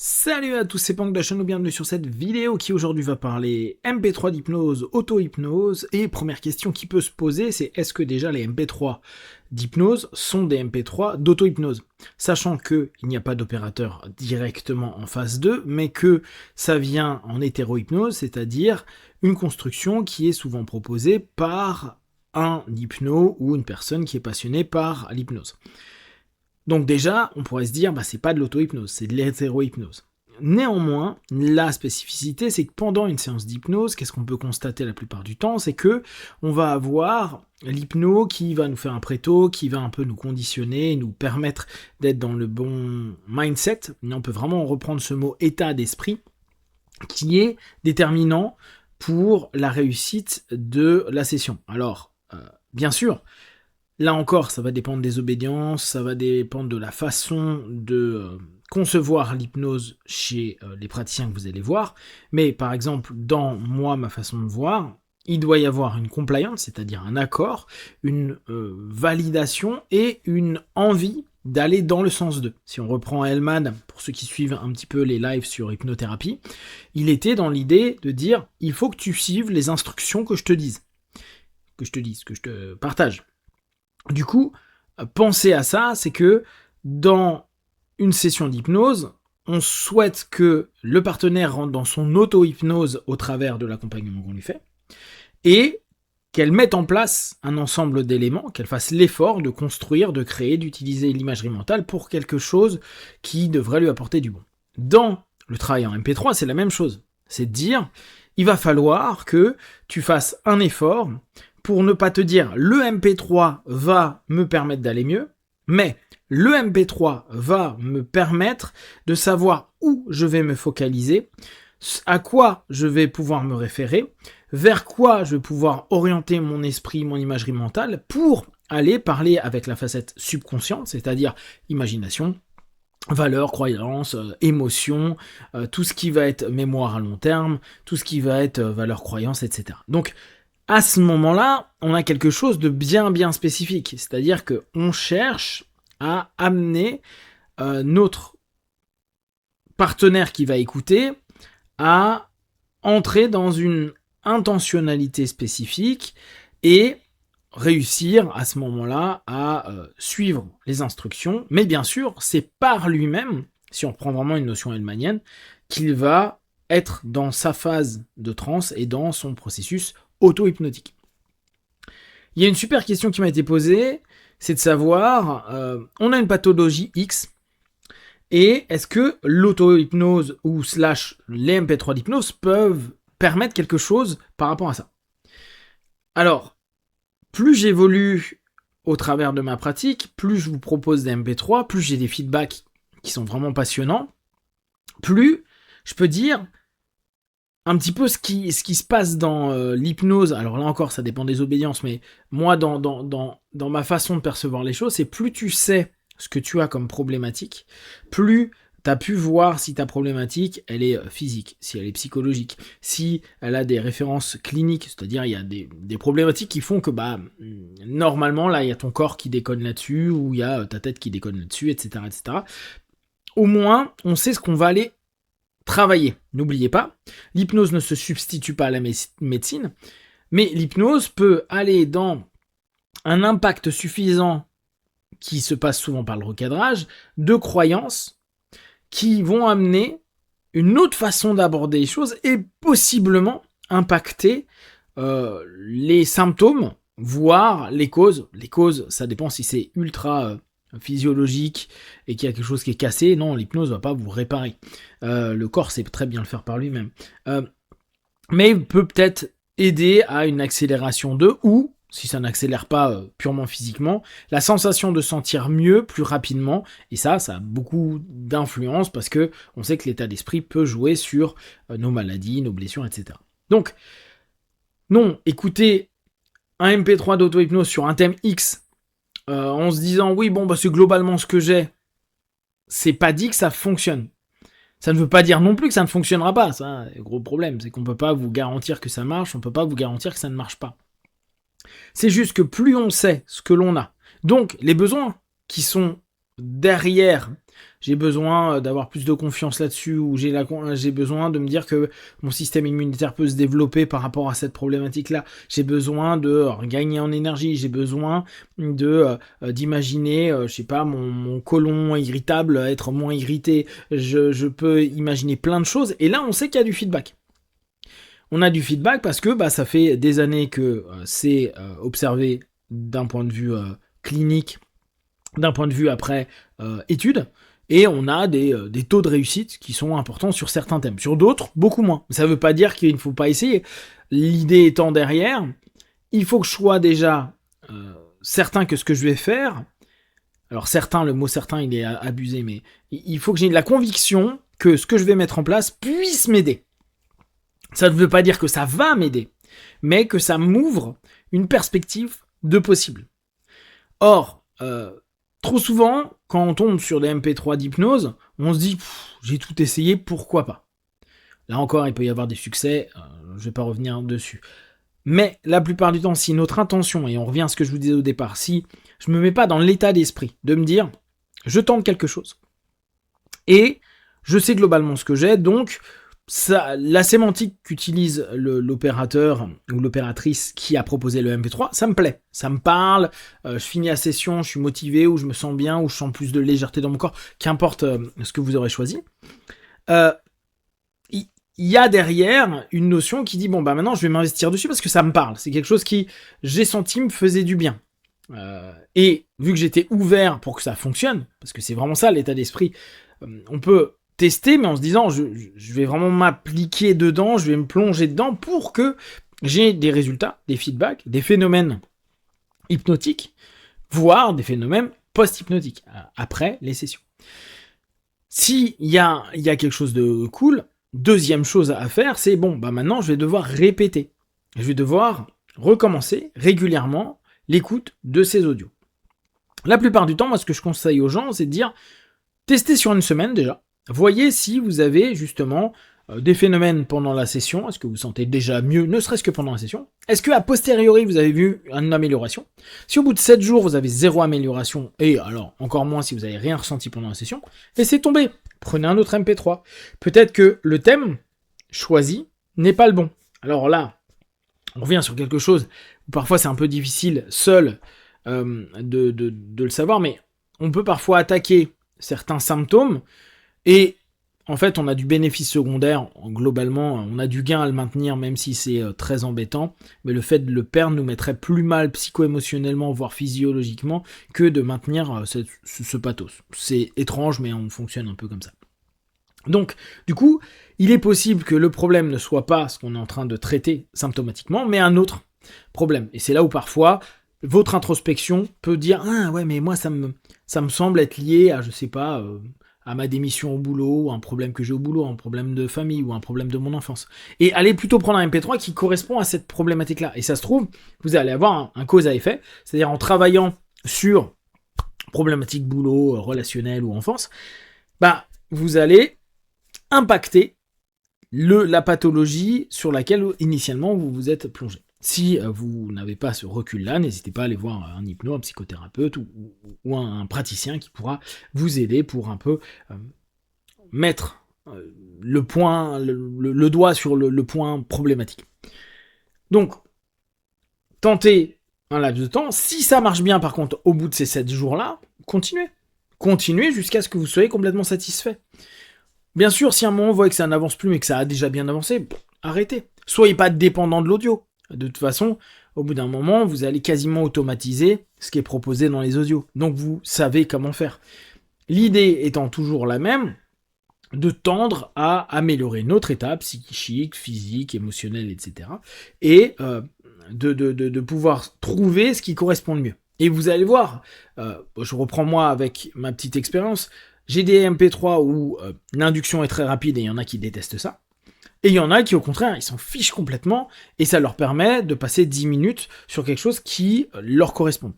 Salut à tous, c'est Pank de la chaîne, bienvenue sur cette vidéo qui aujourd'hui va parler MP3 d'hypnose, auto-hypnose. Et première question qui peut se poser, c'est est-ce que déjà les MP3 d'hypnose sont des MP3 d'auto-hypnose? Sachant qu'il n'y a pas d'opérateur directement en phase 2, mais que ça vient en hétéro-hypnose, c'est-à-dire une construction qui est souvent proposée par un hypno ou une personne qui est passionnée par l'hypnose. Donc déjà, on pourrait se dire, c'est pas de l'auto-hypnose, c'est de l'hétéro-hypnose. Néanmoins, la spécificité, c'est que pendant une séance d'hypnose, qu'est-ce qu'on peut constater la plupart du temps, c'est que on va avoir l'hypno qui va nous faire un préto, qui va un peu nous conditionner, nous permettre d'être dans le bon mindset. On peut vraiment reprendre ce mot état d'esprit, qui est déterminant pour la réussite de la session. Alors, bien sûr, là encore, ça va dépendre des obédiences, ça va dépendre de la façon de concevoir l'hypnose chez les praticiens que vous allez voir. Mais par exemple, dans ma façon de voir, il doit y avoir une compliance, c'est-à-dire un accord, une validation et une envie d'aller dans le sens 2. Si on reprend Hellman, pour ceux qui suivent un petit peu les lives sur hypnothérapie, il était dans l'idée de dire « il faut que tu suives les instructions que je te dise, que je te partage ». Du coup, penser à ça, c'est que dans une session d'hypnose, on souhaite que le partenaire rentre dans son auto-hypnose au travers de l'accompagnement qu'on lui fait, et qu'elle mette en place un ensemble d'éléments, qu'elle fasse l'effort de construire, de créer, d'utiliser l'imagerie mentale pour quelque chose qui devrait lui apporter du bon. Dans le travail en MP3, c'est la même chose. C'est de dire, il va falloir que tu fasses un effort pour ne pas te dire le MP3 va me permettre d'aller mieux, mais le MP3 va me permettre de savoir où je vais me focaliser, à quoi je vais pouvoir me référer, vers quoi je vais pouvoir orienter mon esprit, mon imagerie mentale pour aller parler avec la facette subconsciente, c'est-à-dire imagination, valeurs, croyances, émotions, tout ce qui va être mémoire à long terme, tout ce qui va être valeurs, croyances, etc. Donc, à ce moment-là, on a quelque chose de bien spécifique, c'est-à-dire qu'on cherche à amener notre partenaire qui va écouter à entrer dans une intentionnalité spécifique et réussir à ce moment-là à suivre les instructions, mais bien sûr, c'est par lui-même, si on reprend vraiment une notion hellmanienne, qu'il va être dans sa phase de transe et dans son processus auto-hypnotique. Il y a une super question qui m'a été posée, c'est de savoir, on a une pathologie X, et est-ce que l'auto-hypnose ou / les MP3 d'hypnose peuvent permettre quelque chose par rapport à ça? Alors, plus j'évolue au travers de ma pratique, plus je vous propose des MP3, plus j'ai des feedbacks qui sont vraiment passionnants, plus je peux dire un petit peu ce qui se passe dans l'hypnose. Alors là encore, ça dépend des obédiences, mais moi, dans ma façon de percevoir les choses, c'est plus tu sais ce que tu as comme problématique, plus tu as pu voir si ta problématique, elle est physique, si elle est psychologique, si elle a des références cliniques, c'est-à-dire il y a des problématiques qui font que normalement, là, il y a ton corps qui déconne là-dessus, ou il y a ta tête qui déconne là-dessus, etc., etc. Au moins, on sait ce qu'on va aller travailler. N'oubliez pas, l'hypnose ne se substitue pas à la médecine, mais l'hypnose peut aller dans un impact suffisant qui se passe souvent par le recadrage, de croyances qui vont amener une autre façon d'aborder les choses et possiblement impacter les symptômes, voire les causes. Les causes, ça dépend si c'est ultra physiologique et qu'il y a quelque chose qui est cassé. Non, l'hypnose va pas vous réparer. Le corps sait très bien le faire par lui-même. Mais peut-être aider à une accélération ou si ça n'accélère pas purement physiquement, la sensation de sentir mieux plus rapidement, et ça a beaucoup d'influence parce que on sait que l'état d'esprit peut jouer sur nos maladies, nos blessures, etc. Donc, non, écouter un MP3 d'auto-hypnose sur un thème X en se disant oui, c'est globalement ce que j'ai, c'est pas dit que ça fonctionne. Ça ne veut pas dire non plus que ça ne fonctionnera pas, ça, le gros problème, c'est qu'on peut pas vous garantir que ça marche, on peut pas vous garantir que ça ne marche pas. C'est juste que plus on sait ce que l'on a, donc les besoins qui sont derrière j'ai besoin d'avoir plus de confiance là-dessus, ou j'ai besoin de me dire que mon système immunitaire peut se développer par rapport à cette problématique-là, j'ai besoin de gagner en énergie, j'ai besoin d'imaginer, je sais pas, mon côlon irritable être moins irrité, je peux imaginer plein de choses, et là on sait qu'il y a du feedback. On a du feedback parce que ça fait des années que c'est observé d'un point de vue clinique, d'un point de vue après études, et on a des taux de réussite qui sont importants sur certains thèmes. Sur d'autres, beaucoup moins. Ça ne veut pas dire qu'il ne faut pas essayer. L'idée étant derrière, il faut que je sois déjà certain que ce que je vais faire, alors certain, le mot certain il est abusé, mais il faut que j'ai la conviction que ce que je vais mettre en place puisse m'aider. Ça ne veut pas dire que ça va m'aider, mais que ça m'ouvre une perspective de possible. Or, trop souvent, quand on tombe sur des MP3 d'hypnose, on se dit « j'ai tout essayé, pourquoi pas ?» Là encore, il peut y avoir des succès, je ne vais pas revenir dessus. Mais la plupart du temps, si notre intention, et on revient à ce que je vous disais au départ, si je ne me mets pas dans l'état d'esprit de me dire « je tente quelque chose » et je sais globalement ce que j'ai, donc la sémantique qu'utilise l'opérateur ou l'opératrice qui a proposé le MP3, ça me plaît, ça me parle, je finis la session, je suis motivé, ou je me sens bien, ou je sens plus de légèreté dans mon corps, qu'importe ce que vous aurez choisi. Il y a derrière une notion qui dit, maintenant je vais m'investir dessus parce que ça me parle, c'est quelque chose qui, j'ai senti, me faisait du bien. Et vu que j'étais ouvert pour que ça fonctionne, parce que c'est vraiment ça l'état d'esprit, on peut tester, mais en se disant je vais vraiment m'appliquer dedans, je vais me plonger dedans pour que j'ai des résultats, des feedbacks, des phénomènes hypnotiques, voire des phénomènes post-hypnotiques, après les sessions. S'il y a quelque chose de cool, deuxième chose à faire, c'est maintenant je vais devoir répéter. Je vais devoir recommencer régulièrement l'écoute de ces audios. La plupart du temps, moi ce que je conseille aux gens, c'est de dire, testez sur une semaine déjà. Voyez si vous avez justement des phénomènes pendant la session. Est-ce que vous sentez déjà mieux, ne serait-ce que pendant la session? Est-ce que a posteriori vous avez vu une amélioration? Si au bout de 7 jours vous avez 0 amélioration, et alors encore moins si vous n'avez rien ressenti pendant la session, laissez tomber. Prenez un autre MP3. Peut-être que le thème choisi n'est pas le bon. Alors là, on revient sur quelque chose où parfois c'est un peu difficile seul de le savoir, mais on peut parfois attaquer certains symptômes, et en fait on a du bénéfice secondaire, globalement on a du gain à le maintenir même si c'est très embêtant, mais le fait de le perdre nous mettrait plus mal psycho-émotionnellement voire physiologiquement que de maintenir ce pathos. C'est étrange mais on fonctionne un peu comme ça. Donc du coup il est possible que le problème ne soit pas ce qu'on est en train de traiter symptomatiquement, mais un autre problème, et c'est là où parfois votre introspection peut dire « Ah ouais, mais moi ça me semble être lié à, je sais pas, à ma démission au boulot, ou un problème que j'ai au boulot, un problème de famille, ou un problème de mon enfance. » Et allez plutôt prendre un MP3 qui correspond à cette problématique-là. Et ça se trouve, vous allez avoir un cause à effet, c'est-à-dire en travaillant sur problématique boulot, relationnelle ou enfance, vous allez impacter la pathologie sur laquelle initialement vous vous êtes plongé. Si vous n'avez pas ce recul-là, n'hésitez pas à aller voir un hypno, un psychothérapeute ou un praticien qui pourra vous aider pour un peu mettre le doigt sur le point problématique. Donc, tentez un laps de temps. Si ça marche bien, par contre, au bout de ces 7 jours-là, continuez. Continuez jusqu'à ce que vous soyez complètement satisfait. Bien sûr, si à un moment vous voyez que ça n'avance plus, mais que ça a déjà bien avancé, arrêtez. Soyez pas dépendant de l'audio. De toute façon, au bout d'un moment, vous allez quasiment automatiser ce qui est proposé dans les audios. Donc vous savez comment faire. L'idée étant toujours la même, de tendre à améliorer notre état psychique, physique, émotionnel, etc. Et de pouvoir trouver ce qui correspond le mieux. Et vous allez voir, je reprends moi avec ma petite expérience, j'ai des MP3 où l'induction est très rapide et il y en a qui détestent ça. Et il y en a qui, au contraire, ils s'en fichent complètement, et ça leur permet de passer 10 minutes sur quelque chose qui leur correspond.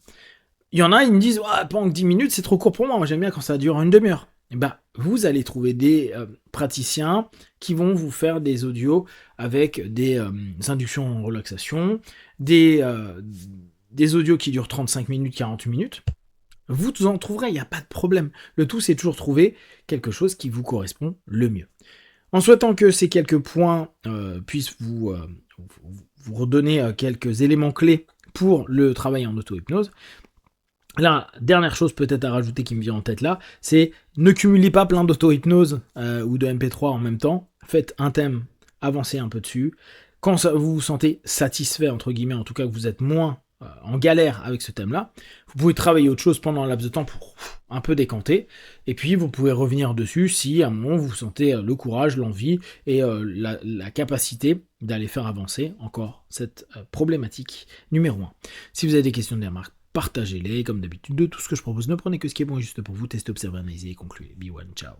Il y en a, ils me disent « Pendant que 10 minutes, c'est trop court pour moi j'aime bien quand ça dure une demi-heure. » Et vous allez trouver des praticiens qui vont vous faire des audios avec des inductions en relaxation, des audios qui durent 35 minutes, 40 minutes, vous en trouverez, il n'y a pas de problème. Le tout, c'est toujours trouver quelque chose qui vous correspond le mieux. En souhaitant que ces quelques points puissent vous redonner quelques éléments clés pour le travail en auto-hypnose, la dernière chose peut-être à rajouter qui me vient en tête là, c'est ne cumulez pas plein d'auto-hypnose ou de MP3 en même temps. Faites un thème, avancez un peu dessus. Quand vous vous sentez satisfait, entre guillemets, en tout cas que vous êtes moins en galère avec ce thème-là, vous pouvez travailler autre chose pendant un laps de temps pour un peu décanter, et puis vous pouvez revenir dessus si à un moment vous sentez le courage, l'envie et la capacité d'aller faire avancer encore cette problématique numéro 1. Si vous avez des questions, des remarques, partagez-les, comme d'habitude, de tout ce que je propose. Ne prenez que ce qui est bon et juste pour vous, testez, observez, analysez et concluez. Be one, ciao.